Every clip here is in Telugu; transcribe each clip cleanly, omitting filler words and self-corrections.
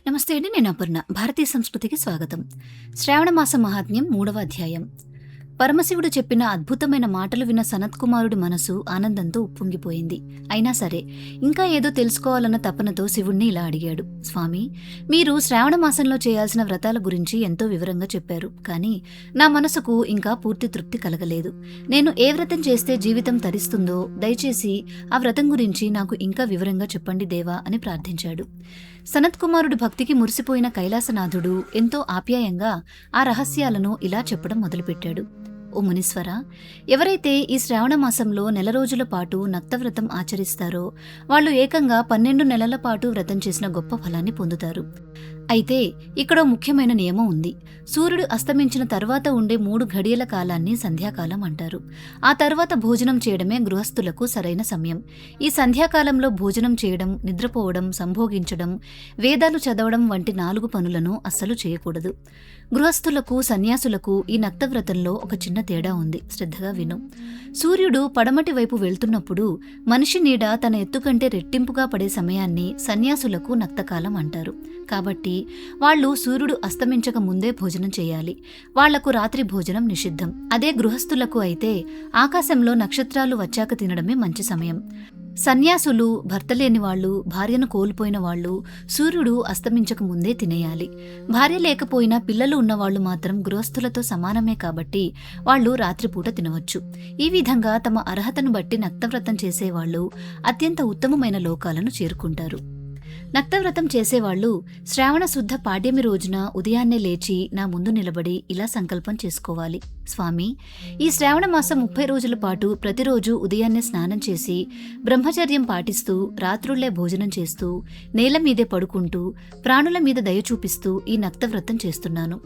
నమస్తే అండి. నేను అపర్ణ. భారతీయ సంస్కృతికి స్వాగతం. శ్రావణ మాస మహాత్మ్యం 3వ అధ్యాయం. పరమశివుడు చెప్పిన అద్భుతమైన మాటలు విన్న సనత్కుమారుడి మనసు ఆనందంతో ఉప్పొంగిపోయింది. అయినా సరే ఇంకా ఏదో తెలుసుకోవాలన్న తపనతో శివుణ్ణి ఇలా అడిగాడు. స్వామి, మీరు శ్రావణ మాసంలో చేయాల్సిన వ్రతాల గురించి ఎంతో వివరంగా చెప్పారు. కానీ నా మనసుకు ఇంకా పూర్తి తృప్తి కలగలేదు. నేను ఏ వ్రతం చేస్తే జీవితం తరిస్తుందో దయచేసి ఆ వ్రతం గురించి నాకు ఇంకా వివరంగా చెప్పండి దేవా అని ప్రార్థించాడు. సనత్కుమారుడి భక్తికి మురిసిపోయిన కైలాసనాథుడు ఎంతో ఆప్యాయంగా ఆ రహస్యాలను ఇలా చెప్పడం మొదలుపెట్టాడు. ఓ మునీశ్వర, ఎవరైతే ఈ శ్రావణ మాసంలో నెల రోజుల పాటు నక్తవ్రతం ఆచరిస్తారో వాళ్ళు ఏకంగా 12 నెలల పాటు వ్రతం చేసిన గొప్ప ఫలాన్ని పొందుతారు. అయితే ఇక్కడ ముఖ్యమైన నియమం ఉంది. సూర్యుడు అస్తమించిన తర్వాత ఉండే 3 ఘడియల కాలాన్ని సంధ్యాకాలం అంటారు. ఆ తర్వాత భోజనం చేయడమే గృహస్థులకు సరైన సమయం. ఈ సంధ్యాకాలంలో భోజనం చేయడం, నిద్రపోవడం, సంభోగించడం, వేదాలు చదవడం వంటి 4 పనులను అస్సలు చేయకూడదు. గృహస్థులకు, సన్యాసులకు ఈ నక్తవ్రతంలో ఒక చిన్న తేడా ఉంది. శ్రద్ధగా విను. సూర్యుడు పడమటి వైపు వెళ్తున్నప్పుడు మనిషి నీడ తన ఎత్తు కంటే రెట్టింపుగా పడే సమయాన్ని సన్యాసులకు నక్తకాలం అంటారు. కాబట్టి వాళ్ళు సూర్యుడు అస్తమించక ముందే భోజనం చేయాలి. వాళ్లకు రాత్రి భోజనం నిషిద్ధం. అదే గృహస్థులకు అయితే ఆకాశంలో నక్షత్రాలు వచ్చాక తినడమే మంచి సమయం. సన్యాసులు, భర్త లేని వాళ్ళు, భార్యను కోల్పోయిన వాళ్ళు సూర్యుడు అస్తమించక ముందే తినేయాలి. భార్య లేకపోయినా పిల్లలు ఉన్నవాళ్లు మాత్రం గృహస్థులతో సమానమే కాబట్టి వాళ్ళు రాత్రిపూట తినవచ్చు. ఈ విధంగా తమ అర్హతను బట్టి నక్తవ్రతం చేసేవాళ్లు అత్యంత ఉత్తమమైన లోకాలను చేరుకుంటారు. నక్తవ్రతం చేసేవాళ్లు శ్రావణ శుద్ధ పాడ్యమి రోజున ఉదయాన్నే లేచి నా ముందు నిలబడి ఇలా సంకల్పం చేసుకోవాలి. స్వామి, ఈ శ్రావణ మాసం 30 రోజుల పాటు ప్రతిరోజు ఉదయాన్నే స్నానం చేసి బ్రహ్మచర్యం పాటిస్తూ రాత్రుళ్లే భోజనం చేస్తూ నేల మీదే పడుకుంటూ ప్రాణుల మీద దయ చూపిస్తూ ఈ నక్తవ్రతం చేస్తున్నాను.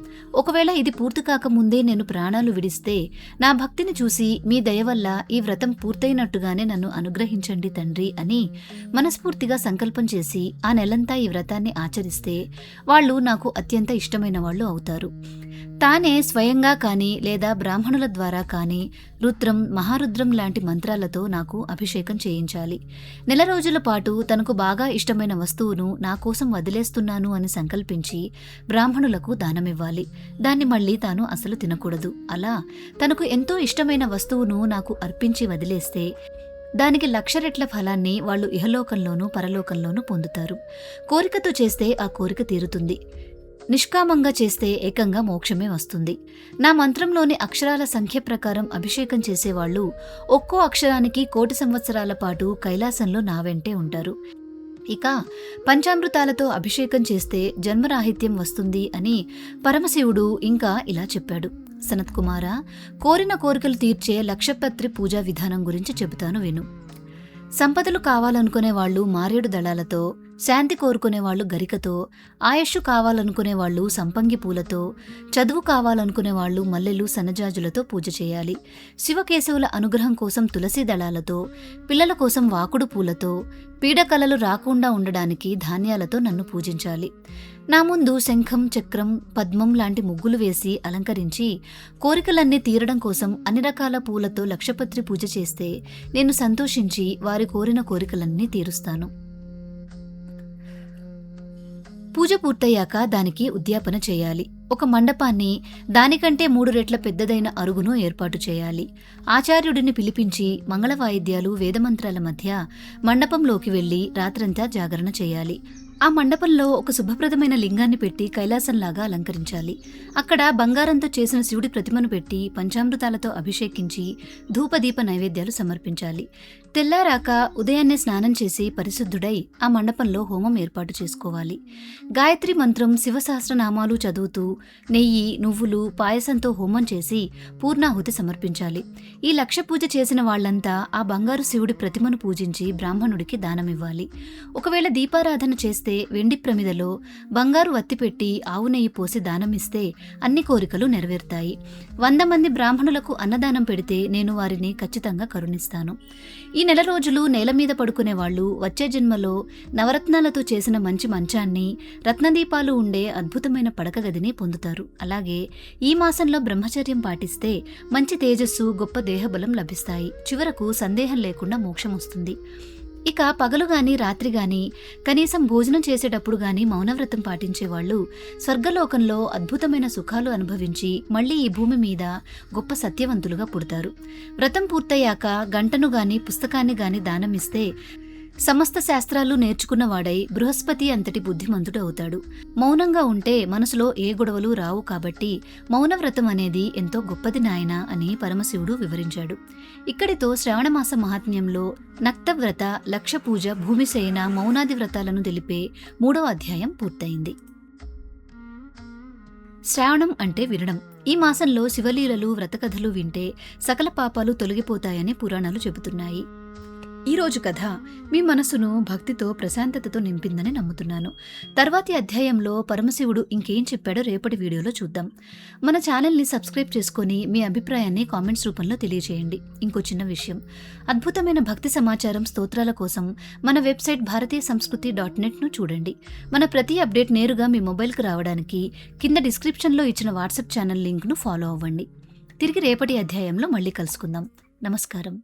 ఒకవేళ ఇది పూర్తి కాకముందే నేను ప్రాణాలు విడిస్తే నా భక్తిని చూసి మీ దయ వల్ల ఈ వ్రతం పూర్తయినట్టుగానే నన్ను అనుగ్రహించండి తండ్రి అని మనస్ఫూర్తిగా సంకల్పం చేసి ఆ నెలంతా ఈ వ్రతాన్ని ఆచరిస్తే వాళ్ళు నాకు అత్యంత ఇష్టమైన వాళ్ళు అవుతారు. తానే స్వయంగా కానీ లేదా బ్రాహ్మణుల ద్వారా కానీ రుద్రం, మహారుద్రం లాంటి మంత్రాలతో నాకు అభిషేకం చేయించాలి. నెల రోజుల పాటు తనకు బాగా ఇష్టమైన వస్తువును నా కోసం వదిలేస్తున్నాను అని సంకల్పించి బ్రాహ్మణులకు దానమివ్వాలి. దాన్ని మళ్లీ తాను అసలు తినకూడదు. అలా తనకు ఎంతో ఇష్టమైన వస్తువును నాకు అర్పించి వదిలేస్తే దానికి 1,00,000 రెట్ల ఫలాన్ని వాళ్ళు ఇహలోకంలోనూ పరలోకంలోనూ పొందుతారు. కోరికతో చేస్తే ఆ కోరిక తీరుతుంది. నిష్కామంగా చేస్తే ఏకంగా మోక్షమే వస్తుంది. నా మంత్రంలోని అక్షరాల సంఖ్య ప్రకారం అభిషేకం చేసేవాళ్లు ఒక్కో అక్షరానికి 1,00,00,000 సంవత్సరాల పాటు కైలాసంలో నా వెంటే ఉంటారు. ఇక పంచామృతాలతో అభిషేకం చేస్తే జన్మరాహిత్యం వస్తుంది అని పరమశివుడు ఇంకా ఇలా చెప్పాడు. సనత్కుమార, కోరిన కోరికలు తీర్చే లక్షపత్రి పూజా విధానం గురించి చెబుతాను విను. సంపదలు కావాలనుకునేవాళ్లు మారేడు దళాలతో, శాంతి కోరుకునేవాళ్లు గరికతో, ఆయుష్షు కావాలనుకునేవాళ్లు సంపంగి పూలతో, చదువు కావాలనుకునేవాళ్లు మల్లెలు, సన్నజాజులతో పూజ చేయాలి. శివకేశవుల అనుగ్రహం కోసం తులసి దళాలతో, పిల్లల కోసం వాకుడు పూలతో, పీడకలలు రాకుండా ఉండడానికి ధాన్యాలతో నన్ను పూజించాలి. నా ముందు శంఖం, చక్రం, పద్మం లాంటి ముగ్గులు వేసి అలంకరించి కోరికలన్నీ తీరడం కోసం అన్ని రకాల పూలతో లక్షపత్రి పూజ చేస్తే నేను సంతోషించి వారి కోరిన కోరికలన్నీ తీరుస్తాను. పూజ పూర్తయ్యాక దానికి ఉద్యాపన చేయాలి. ఒక మండపాన్ని, దానికంటే 3 రెట్ల పెద్దదైన అరుగును ఏర్పాటు చేయాలి. ఆచార్యుడిని పిలిపించి మంగళ వాయిద్యాలు, వేదమంత్రాల మధ్య మండపంలోకి వెళ్లి రాత్రంతా జాగరణ చేయాలి. ఆ మండపంలో ఒక శుభప్రదమైన లింగాన్ని పెట్టి కైలాసంలాగా అలంకరించాలి. అక్కడ బంగారంతో చేసిన శివుడి ప్రతిమను పెట్టి పంచామృతాలతో అభిషేకించి ధూపదీప నైవేద్యాలు సమర్పించాలి. తెల్లారాక ఉదయాన్నే స్నానం చేసి పరిశుద్ధుడై ఆ మండపంలో హోమం ఏర్పాటు చేసుకోవాలి. గాయత్రి మంత్రం, శివసహస్రనామాలు చదువుతూ నెయ్యి, నువ్వులు, పాయసంతో హోమం చేసి పూర్ణాహుతి సమర్పించాలి. ఈ లక్ష పూజ చేసిన వాళ్లంతా ఆ బంగారు శివుడి ప్రతిమను పూజించి బ్రాహ్మణుడికి దానమివ్వాలి. ఒకవేళ దీపారాధన చేస్తే వెండి ప్రమిదలో బంగారు వత్తి పెట్టి ఆవు నెయ్యి పోసి దానమిస్తే అన్ని కోరికలు నెరవేరుతాయి. 100 మంది బ్రాహ్మణులకు అన్నదానం పెడితే నేను వారిని ఖచ్చితంగా కరుణిస్తాను. ఈ నెల రోజులు నేల మీద పడుకునేవాళ్లు వచ్చే జన్మలో నవరత్నాలతో చేసిన మంచి మంచాన్ని, రత్నదీపాలు ఉండే అద్భుతమైన పడక గదిని పొందుతారు. అలాగే ఈ మాసంలో బ్రహ్మచర్యం పాటిస్తే మంచి తేజస్సు, గొప్ప దేహబలం లభిస్తాయి. చివరకు సందేహం లేకుండా మోక్షం వస్తుంది. ఇక పగలు గాని రాత్రి గాని కనీసం భోజనం చేసేటప్పుడు గాని మౌనవ్రతం పాటించేవాళ్లు స్వర్గలోకంలో అద్భుతమైన సుఖాలు అనుభవించి మళ్లీ ఈ భూమి మీద గొప్ప సత్యవంతులుగా పుడతారు. వ్రతం పూర్తయ్యాక గంటను గాని పుస్తకాన్ని గాని దానమిస్తే సమస్త శాస్త్రాలు నేర్చుకున్నవాడై బృహస్పతి అంతటి బుద్ధిమంతుడు అవుతాడు. మౌనంగా ఉంటే మనసులో ఏ గొడవలు రావు కాబట్టి మౌనవ్రతం అనేది ఎంతో గొప్పది నాయనా అని పరమశివుడు వివరించాడు. ఇక్కడితో శ్రావణమాస మహాత్మ్యంలో నక్తవ్రత, లక్షపూజ, భూమిశయన, మౌనాది వ్రతాలను తెలిపే 3వ అధ్యాయం పూర్తయింది. శ్రావణం అంటే వినడం. ఈ మాసంలో శివలీలలు, వ్రతకథలు వింటే సకల పాపాలు తొలగిపోతాయని పురాణాలు చెబుతున్నాయి. ఈ రోజు కథ మీ మనసును భక్తితో, ప్రశాంతతతో నింపిందని నమ్ముతున్నాను. తర్వాతి అధ్యాయంలో పరమశివుడు ఇంకేం చెప్పాడో రేపటి వీడియోలో చూద్దాం. మన ఛానల్ని సబ్స్క్రైబ్ చేసుకుని మీ అభిప్రాయాన్ని కామెంట్స్ రూపంలో తెలియజేయండి. ఇంకో చిన్న విషయం, అద్భుతమైన భక్తి సమాచారం, స్తోత్రాల కోసం మన వెబ్సైట్ bharatiyasamskruti.net చూడండి. మన ప్రతి అప్డేట్ నేరుగా మీ మొబైల్కు రావడానికి కింద డిస్క్రిప్షన్లో ఇచ్చిన వాట్సాప్ ఛానల్ లింక్ను ఫాలో అవ్వండి. తిరిగి రేపటి అధ్యాయంలో మళ్ళీ కలుసుకుందాం. నమస్కారం.